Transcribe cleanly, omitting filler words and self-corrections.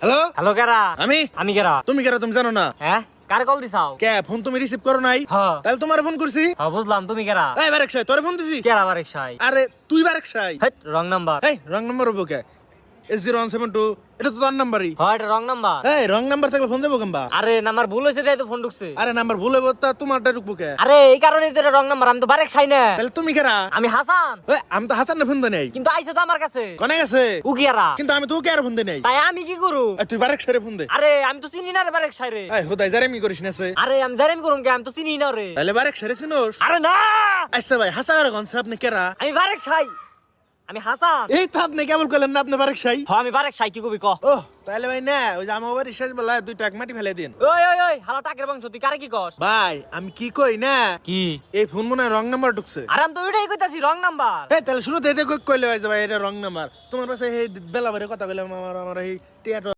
hello hello কেরা আমি আমি কেরা তুমি কেরা তুমি জানো না হ্যাঁ কারে কল দিছাও কে ফোন তুমি রিসিভ করো নাই হ্যাঁ তাহলে তোমার ফোন করছি হ্যাঁ বুঝলাম তুমি কেরা এই বারেক সাই তোরে ফোন দিছি কেরা বারেক সাই আরে তুই বারেক সাই হেট রং নাম্বার এই রং নাম্বার হবো কে S0172 এটা তো তোর নাম্বারই হ্যাঁ এটা রং নাম্বার এই রং নাম্বার থাকলে ফোন যাবো কেমবা আরে নাম্বার ভুল হয়েছে তাই তো ফোন ঢুকছে আরে নাম্বার ভুলে তা তোমারটা ঢুকবো কে আরে এই কারণেই তো এটা রং নাম্বার আমি তো বারেক সাই না তাহলে তুমি কেরা আমি হাসান এই, আমি তো হাসান ফোন দেই নাই কিন্তু আইছে তো আমার কাছে কনে গেছে উকিয়ারা কিন্তু আমি তো কে আর ফোন দেই নাই তাই আমি কি করু এই, তুই বারেক সাইরে ফোন দে আরে আমি তো চিনি না রে বারেক সাই রে এই হোদাই জারে মি করিস না সে আরে আমি জারেম করুম কে আমি তো চিনি না রে তাহলে বারেক সাইরে চিনোস আরে না আচ্ছা ভাই হাসার গন সে আপনি কেরা আমি বারেক সাই আমি হাসান এই তো আপনি কেবল করলেন না আপনি বারেক সাই হ্যাঁ আমি বারেক সাই কি কবি ক ও তাহলে ভাই না ওই যে আমার বাড়ি শেষ বেলা 2 টাক মাটি ফেলে দিন ওই ওই ওই হালা টাকের বংশ তুই কারে কি কস ভাই আমি কি কই না কি এই ফোন মনে হয় রং নাম্বার ঢুকছে আরে আমি তো ওইটাই কইতাছি রং নাম্বার এই তাহলে শুনো দে কইলে ভাই যে ভাই এটা রং নাম্বার তোমার পাশে এই বেলা ভরে কথা কইলাম আমার এই টিয়াটো